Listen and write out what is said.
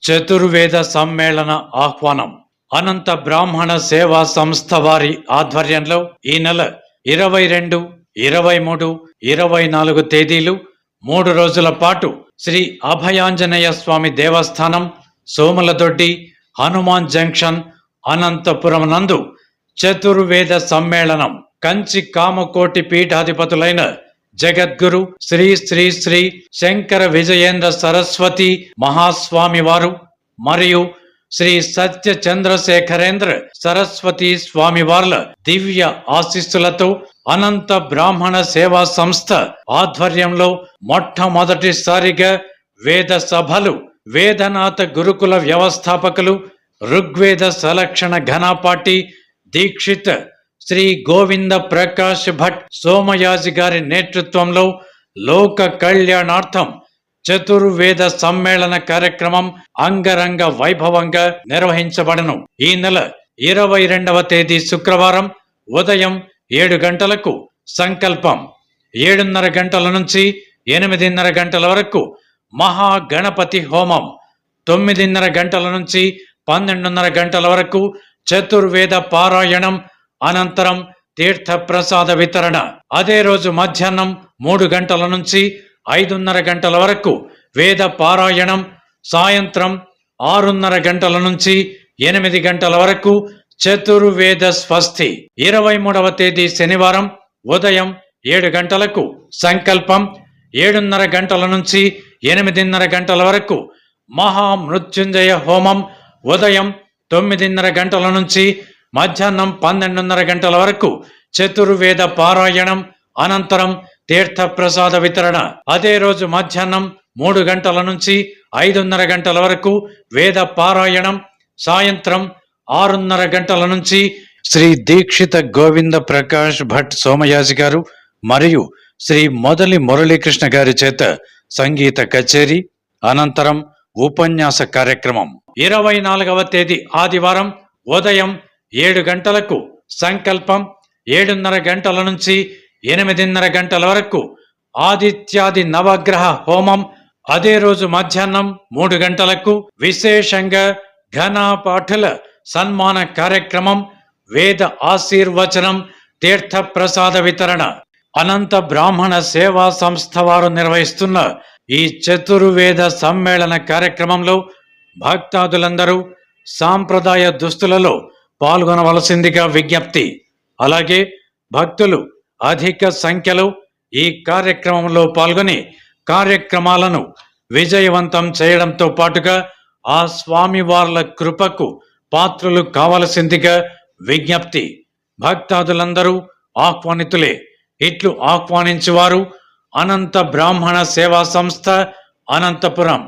చతుర్వేద సమ్మేళన ఆహ్వానం అనంత బ్రాహ్మణ సేవా సంస్థ వారి ఆధ్వర్యంలో ఈ నెల 22, 23, 24 తేదీలు 3 రోజుల పాటు శ్రీ అభయాంజనేయ స్వామి దేవస్థానం, సోములదొడ్డి, హనుమాన్ జంక్షన్, అనంతపురం నందు చతుర్వేద సమ్మేళనం కంచి కామకోటి పీఠాధిపతులైన జగద్గురు శ్రీ శ్రీ శ్రీ శంకర విజయేంద్ర సరస్వతి మహాస్వామి వారు మరియు శ్రీ సత్య చంద్రశేఖరేంద్ర సరస్వతి స్వామి వార్ల దివ్య ఆశీస్సులతో అనంత బ్రాహ్మణ సేవా సంస్థ ఆధ్వర్యంలో మొట్టమొదటిసారిగా వేద సభలు, వేదనాథ గురుకుల వ్యవస్థాపకులు, ఋగ్వేద సలక్షణ ఘనపాటి దీక్షిత్ శ్రీ గోవింద ప్రకాష్ భట్ సోమయాజి గారి నేతృత్వంలో లోక కళ్యాణార్థం చతుర్వేద సమ్మేళన కార్యక్రమం అంగరంగ వైభవంగా నిర్వహించబడను. ఈ నెల 22వ తేదీ శుక్రవారం ఉదయం 7 గంటలకు సంకల్పం, 7:30 గంటల నుంచి 8:30 గంటల వరకు మహాగణపతి హోమం, 9:30 గంటల నుంచి 12:30 గంటల వరకు చతుర్వేద పారాయణం, అనంతరం తీర్థ ప్రసాద వితరణ. అదే రోజు మధ్యాహ్నం 3 గంటల నుంచి 5:30 గంటల వరకు వేద పారాయణం, సాయంత్రం 6:30 గంటల నుంచి 8 గంటల వరకు చతుర్వేద స్వస్తి. 23వ తేదీ శనివారం ఉదయం 7 గంటలకు సంకల్పం, 7:30 గంటల నుంచి 8:30 గంటల వరకు మహామృత్యుంజయ హోమం, ఉదయం 9:30 గంటల నుంచి మధ్యాహ్నం 12:30 గంటల వరకు చతుర్వేద పారాయణం, అనంతరం తీర్థ ప్రసాద వితరణ. అదే రోజు మధ్యాహ్నం 3 గంటల నుంచి 5:30 గంటల వరకు వేద పారాయణం, సాయంత్రం 6:30 గంటల నుంచి శ్రీ దీక్షిత గోవింద ప్రకాష్ భట్ సోమయాజి గారు మరియు శ్రీ మొదలి మురళీకృష్ణ గారి చేత సంగీత కచేరీ, అనంతరం ఉపన్యాస కార్యక్రమం. 24వ తేదీ ఆదివారం ఉదయం 7 గంటలకు సంకల్పం, 7:30 గంటల నుంచి 8:30 గంటల వరకు ఆదిత్యాది నవగ్రహ హోమం. అదే రోజు మధ్యాహ్నం 3 గంటలకు విశేషంగా ఘనపాఠుల సన్మాన కార్యక్రమం, వేద ఆశీర్వచనం, తీర్థ ప్రసాద వితరణ. అనంత బ్రాహ్మణ సేవా సంస్థ వారు నిర్వహిస్తున్న ఈ చతుర్వేద సమ్మేళన కార్యక్రమంలో భక్తాదులందరూ సాంప్రదాయ దుస్తులలో పాల్గొనవలసిందిగా విజ్ఞప్తి. అలాగే భక్తులు అధిక సంఖ్యలో ఈ కార్యక్రమంలో పాల్గొని కార్యక్రమాలను విజయవంతం చేయడంతో పాటుగా ఆ స్వామివార్ల కృపకు పాత్రులు కావలసిందిగా విజ్ఞప్తి. భక్తాదులందరూ ఆహ్వానితులే. ఇట్లు ఆహ్వానించువారు అనంత బ్రాహ్మణ సేవా సంస్థ, అనంతపురం.